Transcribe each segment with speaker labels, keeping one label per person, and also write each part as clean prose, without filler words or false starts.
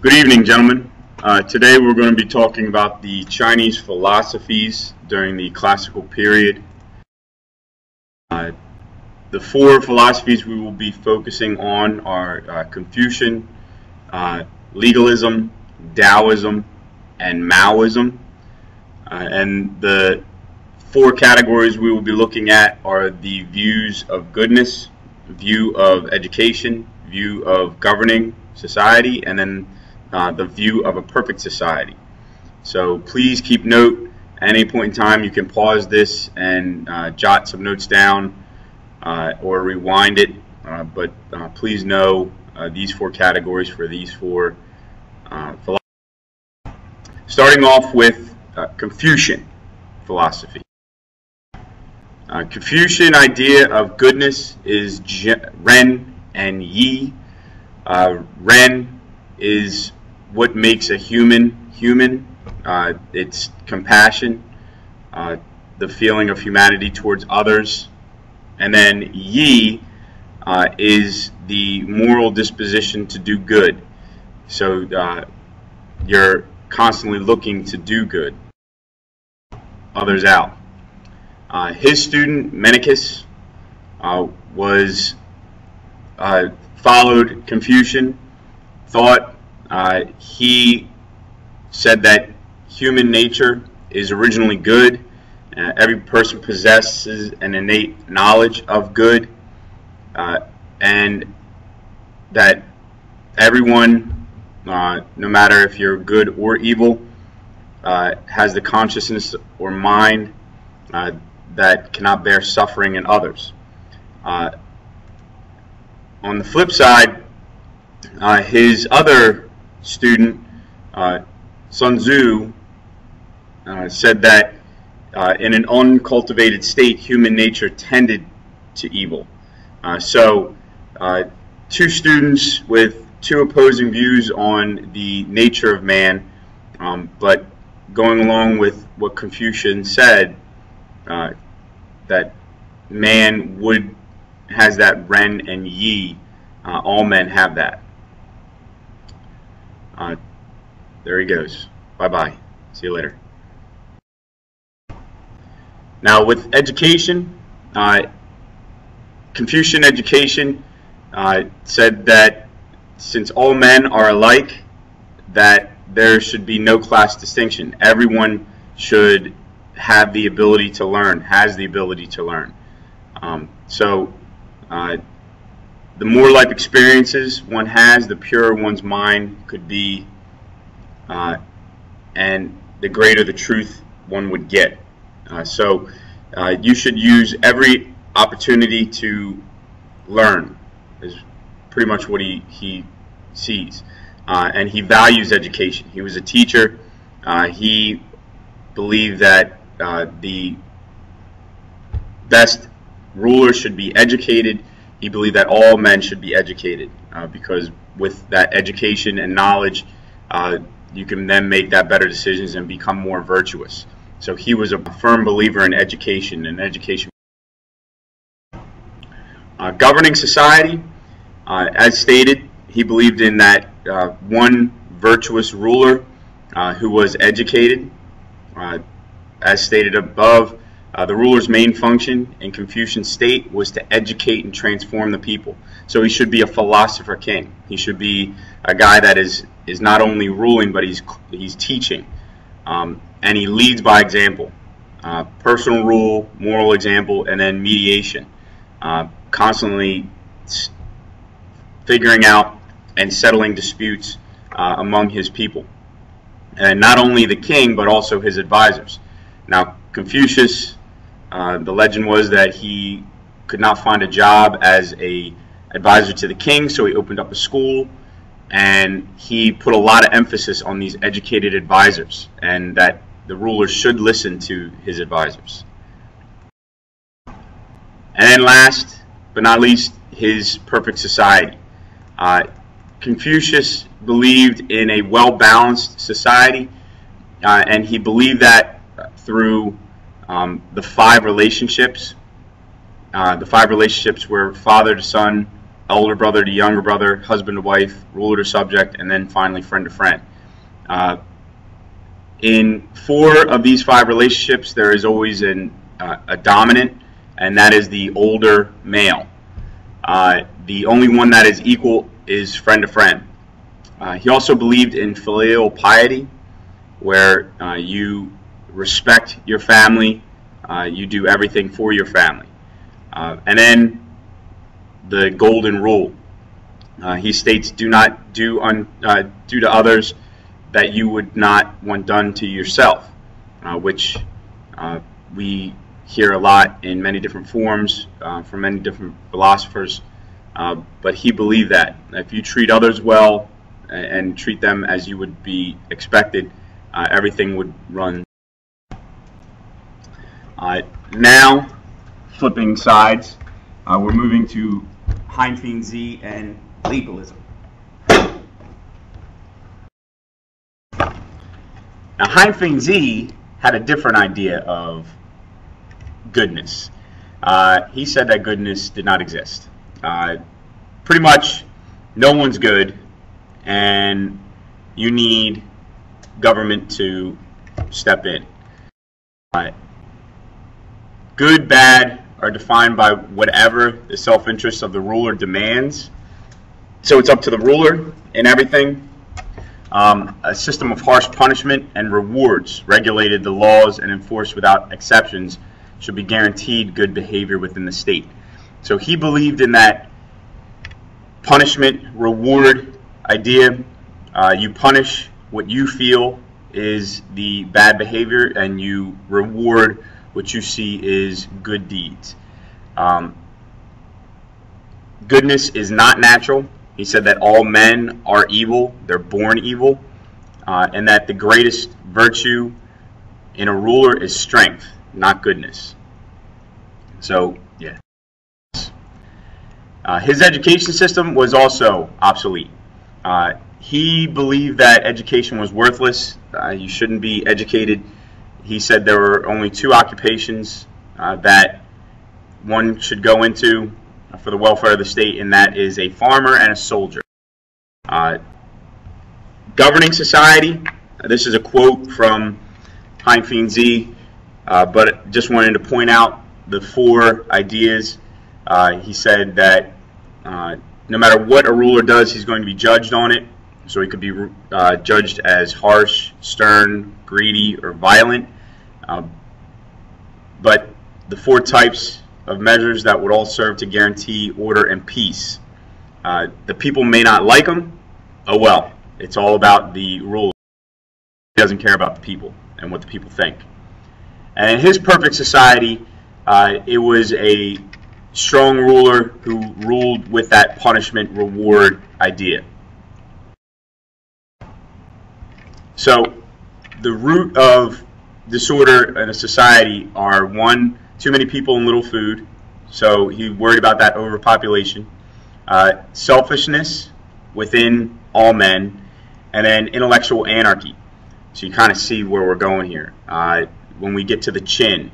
Speaker 1: Good evening, gentlemen. Today we're going to be talking about the Chinese philosophies during the classical period. The four philosophies we will be focusing on are Confucian, Legalism, Daoism, and Maoism. And the four categories we will be looking at are the views of goodness, view of education, view of governing society, and then the view of a perfect society. So please keep note. At any point in time you can pause this and jot some notes down or rewind it, but please know these four categories for these four philosophies. Starting off with Confucian philosophy. Confucian idea of goodness is Ren and Yi. Ren is what makes a human human. It's compassion, the feeling of humanity towards others. And then Yi is the moral disposition to do good. So you're constantly looking to do good, others out. His student Menicus followed Confucian thought. He said that human nature is originally good. Every person possesses an innate knowledge of good, and that everyone, no matter if you're good or evil, has the consciousness or mind that cannot bear suffering in others. On the flip side, his other student, Sun Tzu, said that in an uncultivated state, human nature tended to evil. So two students with two opposing views on the nature of man, but going along with what Confucian said, that man has that Ren and Yi. All men have that. There he goes. Bye-bye. See you later. Now with education, Confucian education said that since all men are alike, that there should be no class distinction. Everyone should have the ability to learn, has the ability to learn. So the more life experiences one has, the purer one's mind could be, and the greater the truth one would get. So you should use every opportunity to learn, is pretty much what he sees. And he values education. He was a teacher. He believed that the best rulers should be educated. He believed that all men should be educated because with that education and knowledge, you can then make that better decisions and become more virtuous. So he was a firm believer in education and education. Governing society, as stated, he believed in that one virtuous ruler who was educated. As stated above, the ruler's main function in Confucian state was to educate and transform the people. So he should be a philosopher king. He should be a guy that is not only ruling, but he's teaching. And he leads by example. Personal rule, moral example, and then mediation. Constantly figuring out and settling disputes among his people. And not only the king, but also his advisors. Now, Confucius, the legend was that he could not find a job as an advisor to the king, so he opened up a school, and he put a lot of emphasis on these educated advisors, and that the rulers should listen to his advisors. And then last but not least, his perfect society. Confucius believed in a well-balanced society, and he believed that through the five relationships were father to son, elder brother to younger brother, husband to wife, ruler to subject, and then finally friend to friend. In 4 of these 5 relationships, there is always a dominant, and that is the older male. The only one that is equal is friend to friend. He also believed in filial piety, where you respect your family, you do everything for your family. And then the golden rule. He states, do not do to others that you would not want done to yourself, which we hear a lot in many different forms from many different philosophers. But he believed that if you treat others well and treat them as you would be expected, everything would run. Now, flipping sides, we're moving to Fei Zi and legalism. Now, Fei Zi had a different idea of goodness. He said that goodness did not exist. Pretty much, no one's good, and you need government to step in. Good, bad are defined by whatever the self-interest of the ruler demands. So it's up to the ruler in everything. A system of harsh punishment and rewards regulated the laws and enforced without exceptions should be guaranteed good behavior within the state. So he believed in that punishment reward idea. You punish what you feel is the bad behavior, and you reward what you see is good deeds. Goodness is not natural. He said that all men are evil, they're born evil, and that the greatest virtue in a ruler is strength, not goodness. So, yeah. His education system was also obsolete. He believed that education was worthless. You shouldn't be educated. He said there were only 2 occupations that one should go into for the welfare of the state, and that is a farmer and a soldier. Governing society, this is a quote from Fei Zi, but just wanted to point out the 4 ideas. He said that no matter what a ruler does, he's going to be judged on it. So he could be judged as harsh, stern, greedy, or violent. But the 4 types of measures that would all serve to guarantee order and peace. The people may not like them. Oh well, it's all about the ruler. He doesn't care about the people and what the people think. And in his perfect society, it was a strong ruler who ruled with that punishment reward idea. So the root of disorder in a society are 1, too many people and little food. So he worried about that overpopulation. Selfishness within all men, and then intellectual anarchy. So you kind of see where we're going here. When we get to the chin,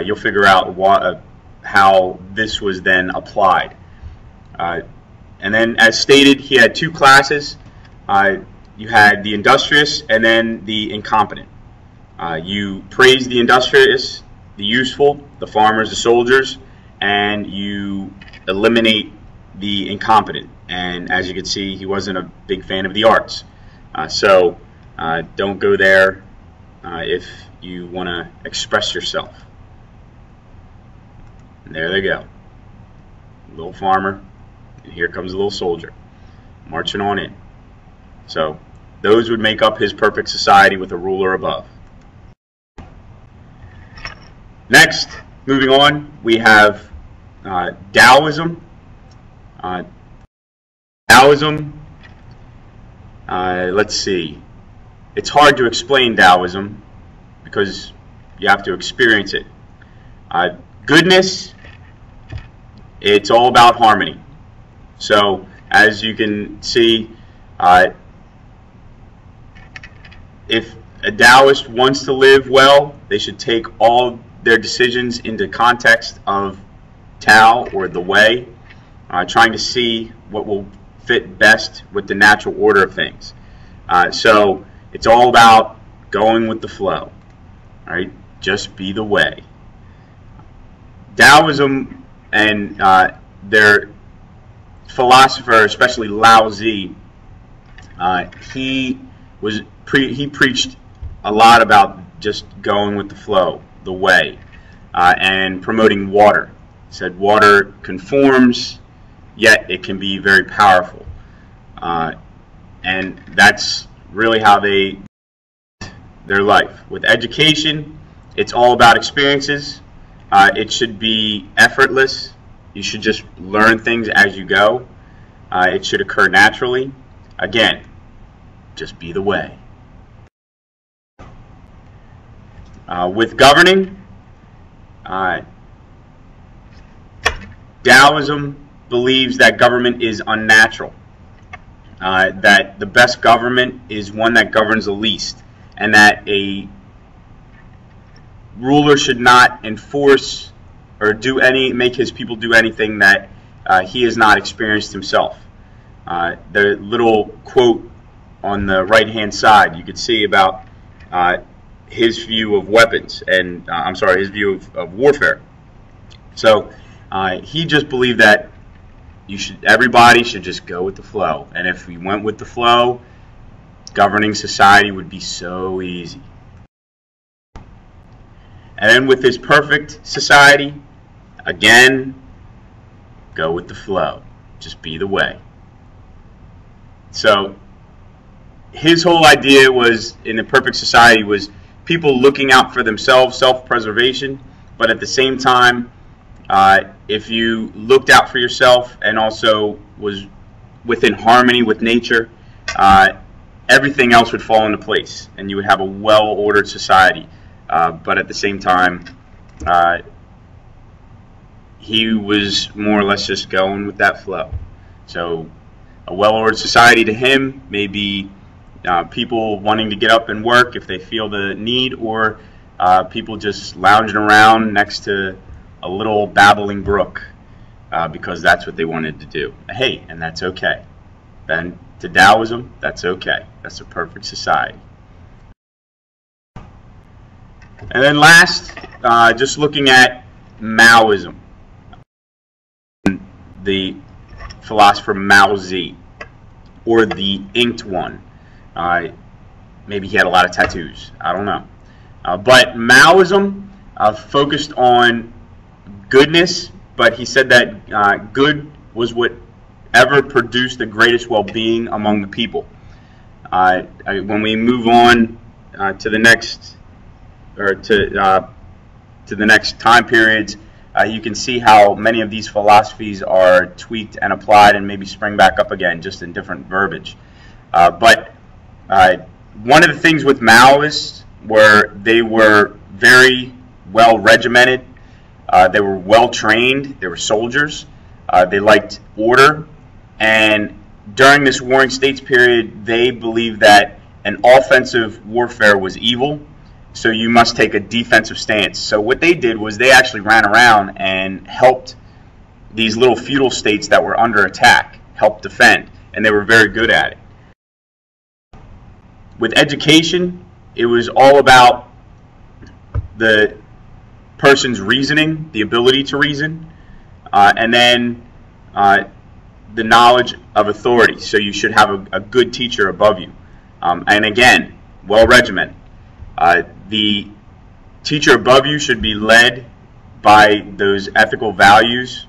Speaker 1: you'll figure out how this was then applied. And then, as stated, he had 2 classes. You had the industrious and then the incompetent. You praise the industrious, the useful, the farmers, the soldiers, and you eliminate the incompetent. And as you can see, he wasn't a big fan of the arts. So don't go there if you want to express yourself. And there they go. Little farmer, and here comes a little soldier, marching on in. So those would make up his perfect society with a ruler above. Next, moving on, we have Daoism. Daoism, let's see. It's hard to explain Daoism because you have to experience it. Goodness, it's all about harmony. So, as you can see, if a Taoist wants to live well, they should take all their decisions into context of Tao, or the way. trying to see what will fit best with the natural order of things. So it's all about going with the flow, right? Just be the way. Daoism and their philosopher, especially Lao Tzu, he preached a lot about just going with the flow, the way, and promoting water. He said water conforms, yet it can be very powerful, and that's really how they their life. With education, it's all about experiences. It should be effortless. You should just learn things as you go. It should occur naturally. Again, just be the way. With governing, Daoism believes that government is unnatural, that the best government is one that governs the least, and that a ruler should not enforce or make his people do anything that he has not experienced himself. The little quote on the right hand side, you could see about his view of weapons and his view of warfare. So he just believed that everybody should just go with the flow, and if we went with the flow, governing society would be so easy. And then with his perfect society, again, go with the flow. Just be the way. So his whole idea was, in the perfect society, was people looking out for themselves, self-preservation, but at the same time, if you looked out for yourself and also was within harmony with nature, everything else would fall into place, and you would have a well-ordered society. But at the same time, he was more or less just going with that flow. So a well-ordered society to him may be people wanting to get up and work if they feel the need, or people just lounging around next to a little babbling brook because that's what they wanted to do. Hey, and that's okay. Then to Daoism, that's okay. That's a perfect society. And then last, just looking at Maoism, the philosopher Mao Zi, or the inked one. Maybe he had a lot of tattoos. I don't know. But Maoism focused on goodness, but he said that good was whatever produced the greatest well-being among the people. When we move on to the next to the next time periods, you can see how many of these philosophies are tweaked and applied and maybe spring back up again, just in different verbiage. But one of the things with Maoists were they were very well regimented, they were well trained, they were soldiers, they liked order, and during this Warring States period, they believed that an offensive warfare was evil, so you must take a defensive stance. So what they did was they actually ran around and helped these little feudal states that were under attack, helped defend, and they were very good at it. With education, it was all about the person's reasoning, the ability to reason, and then the knowledge of authority. So you should have a good teacher above you. And again, well regimented. The teacher above you should be led by those ethical values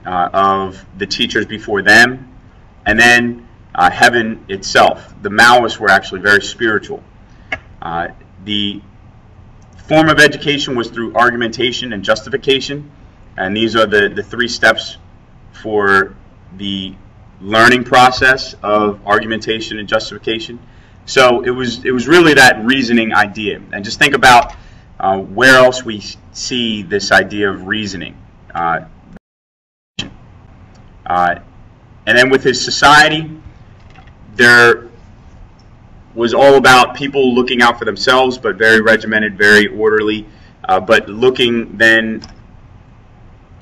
Speaker 1: of the teachers before them, and then heaven itself. The Maoists were actually very spiritual. The form of education was through argumentation and justification, and these are the three steps for the learning process of argumentation and justification. So it was really that reasoning idea. And just think about where else we see this idea of reasoning. And then with his society, there was all about people looking out for themselves, but very regimented, very orderly, but looking then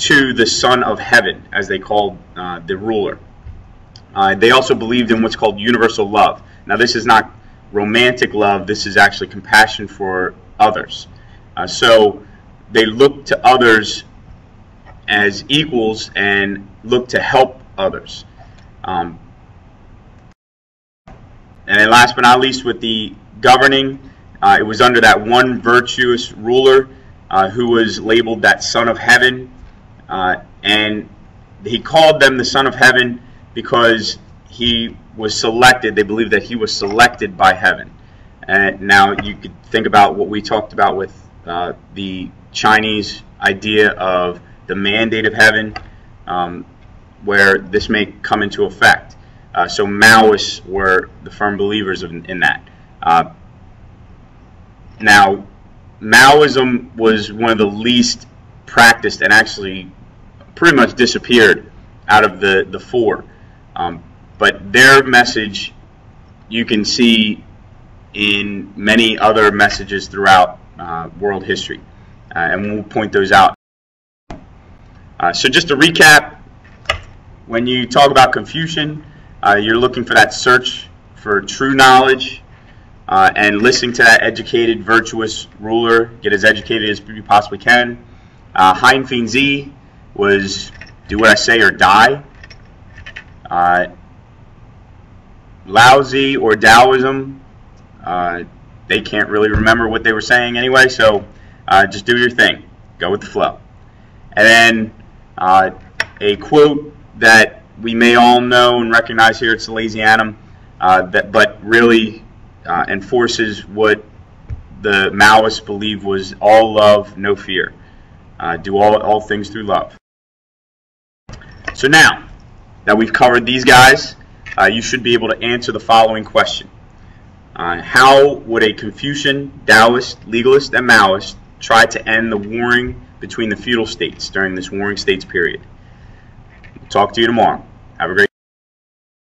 Speaker 1: to the Son of Heaven, as they called the ruler. They also believed in what's called universal love. Now, this is not romantic love. This is actually compassion for others. So they looked to others as equals and looked to help others. And then last but not least, with the governing, it was under that one virtuous ruler who was labeled that Son of Heaven. And he called them the Son of Heaven because he was selected. They believed that he was selected by heaven. And now you could think about what we talked about with the Chinese idea of the mandate of heaven, where this may come into effect. So Maoists were the firm believers in that. Now, Maoism was one of the least practiced and actually pretty much disappeared out of the four. But their message you can see in many other messages throughout world history. And we'll point those out. So just to recap, when you talk about Confucian, you're looking for that search for true knowledge and listening to that educated, virtuous ruler. Get as educated as you possibly can. Fei Zi was do what I say or die. Lao Zi or Daoism, they can't really remember what they were saying anyway, so just do your thing. Go with the flow. And then a quote that we may all know and recognize here at Salesianum, but really enforces what the Maoists believe was all love, no fear. Do all things through love. So now that we've covered these guys, you should be able to answer the following question. How would a Confucian, Taoist, Legalist, and Mohist try to end the warring between the feudal states during this warring states period? Talk to you tomorrow. Have a great day.